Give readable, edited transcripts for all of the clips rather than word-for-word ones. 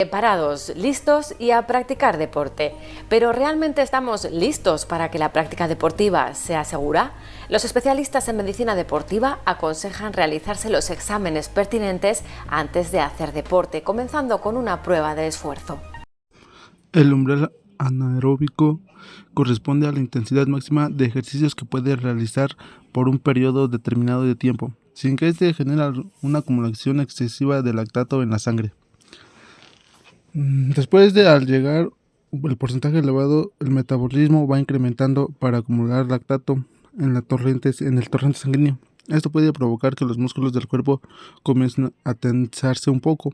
Preparados, listos y a practicar deporte. ¿Pero realmente estamos listos para que la práctica deportiva sea segura? Los especialistas en medicina deportiva aconsejan realizarse los exámenes pertinentes antes de hacer deporte, comenzando con una prueba de esfuerzo. El umbral anaeróbico corresponde a la intensidad máxima de ejercicios que puede realizar por un periodo determinado de tiempo, sin que éste genere una acumulación excesiva de lactato en la sangre. Después de al llegar el porcentaje elevado, el metabolismo va incrementando para acumular lactato en el torrente sanguíneo. Esto puede provocar que los músculos del cuerpo comiencen a tensarse un poco.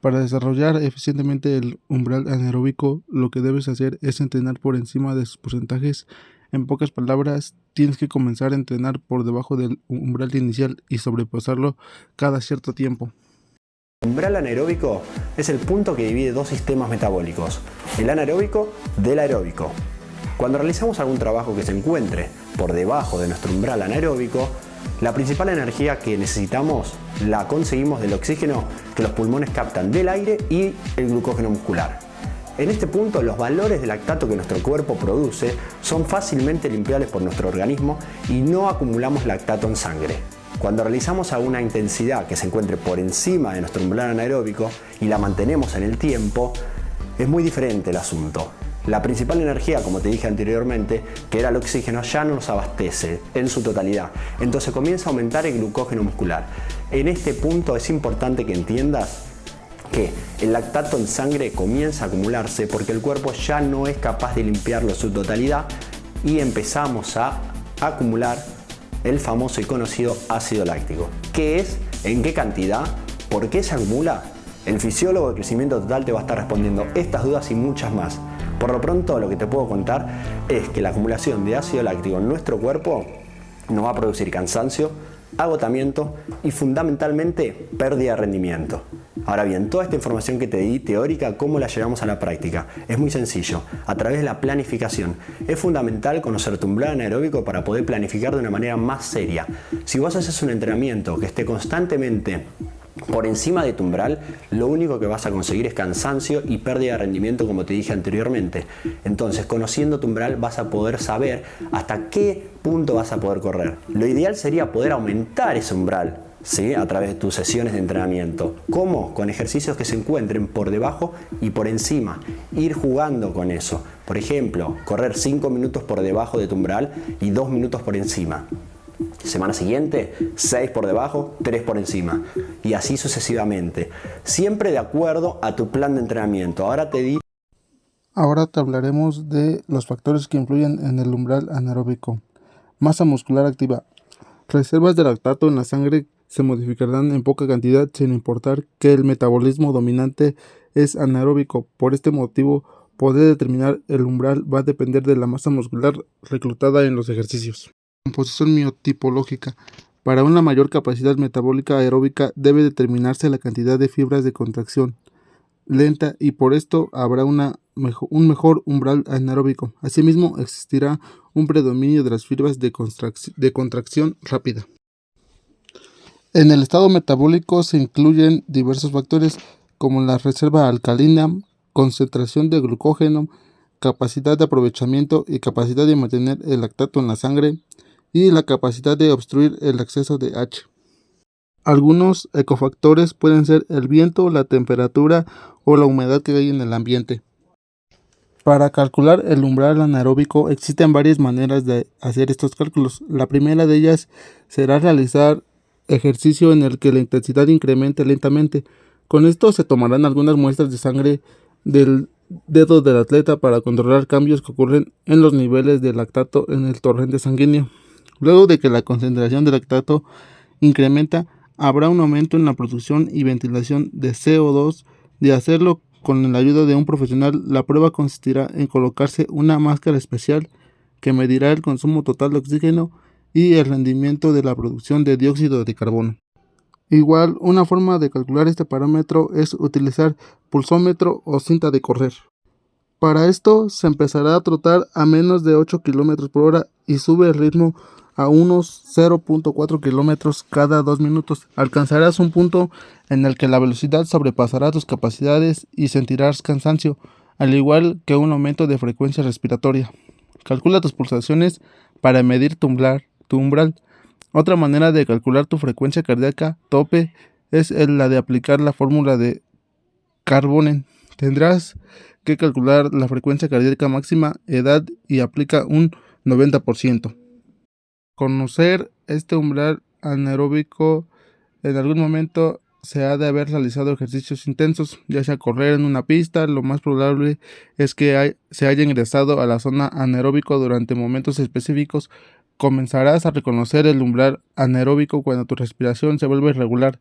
Para desarrollar eficientemente el umbral anaeróbico, lo que debes hacer es entrenar por encima de sus porcentajes. En pocas palabras, tienes que comenzar a entrenar por debajo del umbral inicial y sobrepasarlo cada cierto tiempo. El umbral anaeróbico es el punto que divide dos sistemas metabólicos, el anaeróbico del aeróbico. Cuando realizamos algún trabajo que se encuentre por debajo de nuestro umbral anaeróbico, la principal energía que necesitamos la conseguimos del oxígeno que los pulmones captan del aire y el glucógeno muscular. En este punto, los valores de lactato que nuestro cuerpo produce son fácilmente limpiables por nuestro organismo y no acumulamos lactato en sangre. Cuando realizamos alguna intensidad que se encuentre por encima de nuestro umbral anaeróbico y la mantenemos en el tiempo, es muy diferente el asunto. La principal energía, como te dije anteriormente, que era el oxígeno, ya no nos abastece en su totalidad. Entonces comienza a aumentar el glucógeno muscular. En este punto es importante que entiendas que el lactato en sangre comienza a acumularse porque el cuerpo ya no es capaz de limpiarlo en su totalidad y empezamos a acumular el famoso y conocido ácido láctico. ¿Qué es? ¿En qué cantidad? ¿Por qué se acumula? El fisiólogo de crecimiento total te va a estar respondiendo estas dudas y muchas más. Por lo pronto, lo que te puedo contar es que la acumulación de ácido láctico en nuestro cuerpo nos va a producir cansancio, agotamiento y fundamentalmente pérdida de rendimiento. Ahora bien, toda esta información que te di teórica, ¿cómo la llevamos a la práctica? Es muy sencillo, a través de la planificación. Es fundamental conocer tu umbral anaeróbico para poder planificar de una manera más seria. Si vos haces un entrenamiento que esté constantemente por encima de tu umbral, lo único que vas a conseguir es cansancio y pérdida de rendimiento, como te dije anteriormente. Entonces, conociendo tu umbral vas a poder saber hasta qué punto vas a poder correr. Lo ideal sería poder aumentar ese umbral, ¿sí?, a través de tus sesiones de entrenamiento. ¿Cómo? Con ejercicios que se encuentren por debajo y por encima. Ir jugando con eso. Por ejemplo, correr 5 minutos por debajo de tu umbral y 2 minutos por encima. Semana siguiente, 6 por debajo, 3 por encima. Y así sucesivamente. Siempre de acuerdo a tu plan de entrenamiento. Ahora te hablaremos de los factores que influyen en el umbral anaeróbico. Masa muscular activa. Reservas de lactato en la sangre se modificarán en poca cantidad sin importar que el metabolismo dominante es anaeróbico. Por este motivo, poder determinar el umbral va a depender de la masa muscular reclutada en los ejercicios. Composición miotipológica. Para una mayor capacidad metabólica aeróbica debe determinarse la cantidad de fibras de contracción lenta y por esto habrá un mejor umbral anaeróbico. Asimismo, existirá un predominio de las fibras de contracción rápida. En el estado metabólico se incluyen diversos factores como la reserva alcalina, concentración de glucógeno, capacidad de aprovechamiento y capacidad de mantener el lactato en la sangre y la capacidad de obstruir el acceso de H. Algunos ecofactores pueden ser el viento, la temperatura o la humedad que hay en el ambiente. Para calcular el umbral anaeróbico existen varias maneras de hacer estos cálculos. La primera de ellas será realizar ejercicio en el que la intensidad incremente lentamente. Con esto se tomarán algunas muestras de sangre del dedo del atleta para controlar cambios que ocurren en los niveles de lactato en el torrente sanguíneo. Luego de que la concentración de lactato incrementa, habrá un aumento en la producción y ventilación de CO2. De hacerlo con la ayuda de un profesional, la prueba consistirá en colocarse una máscara especial que medirá el consumo total de oxígeno y el rendimiento de la producción de dióxido de carbono. Igual, una forma de calcular este parámetro es utilizar pulsómetro o cinta de correr. Para esto se empezará a trotar a menos de 8 km por hora y sube el ritmo a unos 0.4 kilómetros cada 2 minutos. Alcanzarás un punto en el que la velocidad sobrepasará tus capacidades y sentirás cansancio, al igual que un aumento de frecuencia respiratoria. Calcula tus pulsaciones para medir tu umbral. Otra manera de calcular tu frecuencia cardíaca tope es la de aplicar la fórmula de Carbonen. Tendrás que calcular la frecuencia cardíaca máxima, edad y aplica un 90%. Conocer este umbral anaeróbico. En algún momento se ha de haber realizado ejercicios intensos, ya sea correr en una pista. Lo más probable es que se haya ingresado a la zona anaeróbico durante momentos específicos. Comenzarás a reconocer el umbral anaeróbico cuando tu respiración se vuelve irregular.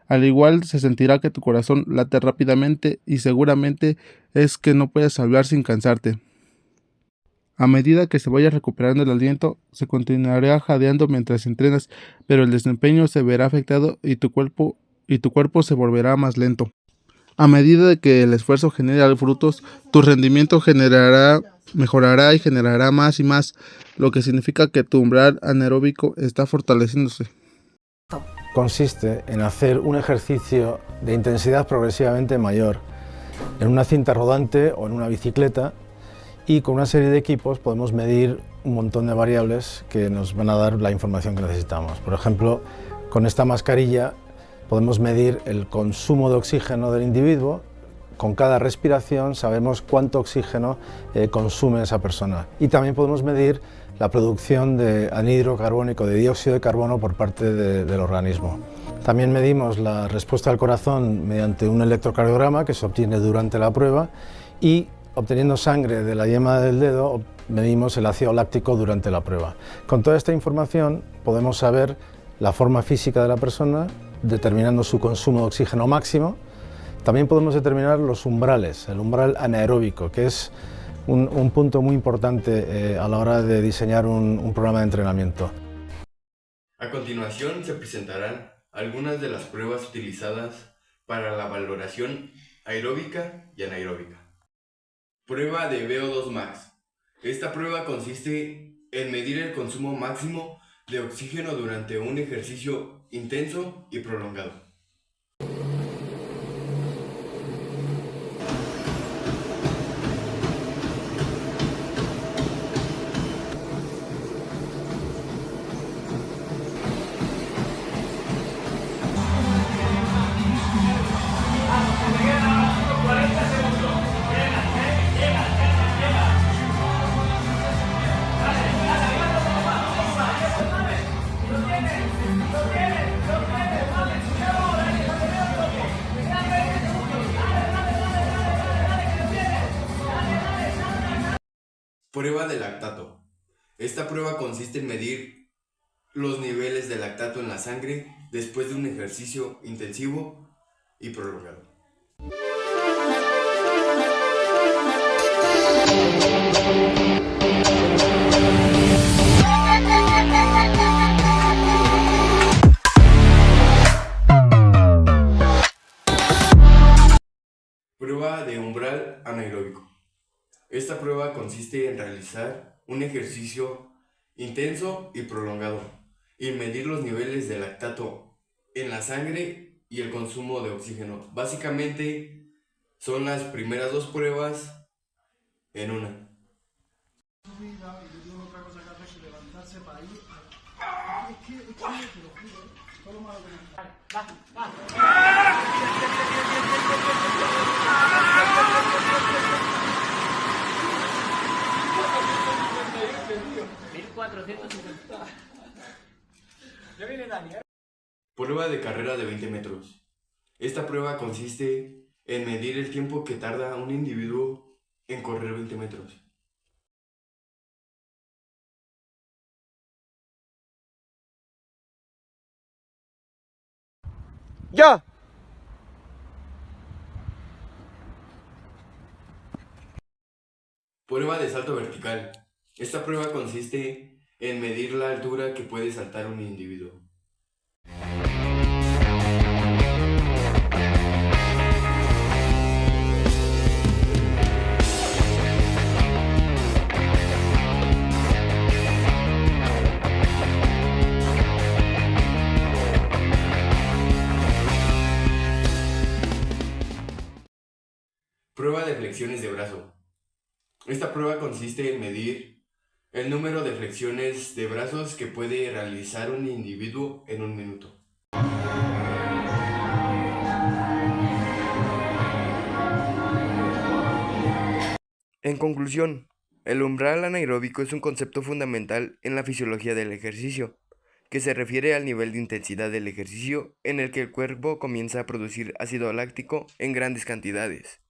Al igual se sentirá que tu corazón late rápidamente y seguramente es que no puedes hablar sin cansarte. A medida que se vaya recuperando el aliento, se continuará jadeando mientras entrenas, pero el desempeño se verá afectado y tu cuerpo se volverá más lento. A medida de que el esfuerzo genere frutos, tu rendimiento mejorará y generará más y más, lo que significa que tu umbral anaeróbico está fortaleciéndose. Consiste en hacer un ejercicio de intensidad progresivamente mayor en una cinta rodante o en una bicicleta, y con una serie de equipos podemos medir un montón de variables que nos van a dar la información que necesitamos. Por ejemplo, con esta mascarilla podemos medir el consumo de oxígeno del individuo. Con cada respiración sabemos cuánto oxígeno consume esa persona, y también podemos medir la producción de anhídrido carbónico, de dióxido de carbono por parte del organismo. También medimos la respuesta del corazón mediante un electrocardiograma que se obtiene durante la prueba, y obteniendo sangre de la yema del dedo medimos el ácido láctico durante la prueba. Con toda esta información podemos saber la forma física de la persona, determinando su consumo de oxígeno máximo. También podemos determinar los umbrales, el umbral anaeróbico, que es un punto muy importante a la hora de diseñar un programa de entrenamiento. A continuación se presentarán algunas de las pruebas utilizadas para la valoración aeróbica y anaeróbica. Prueba de VO2 max. Esta prueba consiste en medir el consumo máximo de oxígeno durante un ejercicio intenso y prolongado. Prueba de lactato. Esta prueba consiste en medir los niveles de lactato en la sangre después de un ejercicio intensivo y prolongado. Prueba de umbral anaeróbico. Esta prueba consiste en realizar un ejercicio intenso y prolongado y medir los niveles de lactato en la sangre y el consumo de oxígeno. Básicamente son las primeras dos pruebas en una. Prueba de carrera de 20 metros. Esta prueba consiste en medir el tiempo que tarda un individuo en correr 20 metros. ¡Ya! Prueba de salto vertical. Esta prueba consiste en medir la altura que puede saltar un individuo. Prueba de flexiones de brazo. Esta prueba consiste en medir el número de flexiones de brazos que puede realizar un individuo en un minuto. En conclusión, el umbral anaeróbico es un concepto fundamental en la fisiología del ejercicio, que se refiere al nivel de intensidad del ejercicio en el que el cuerpo comienza a producir ácido láctico en grandes cantidades.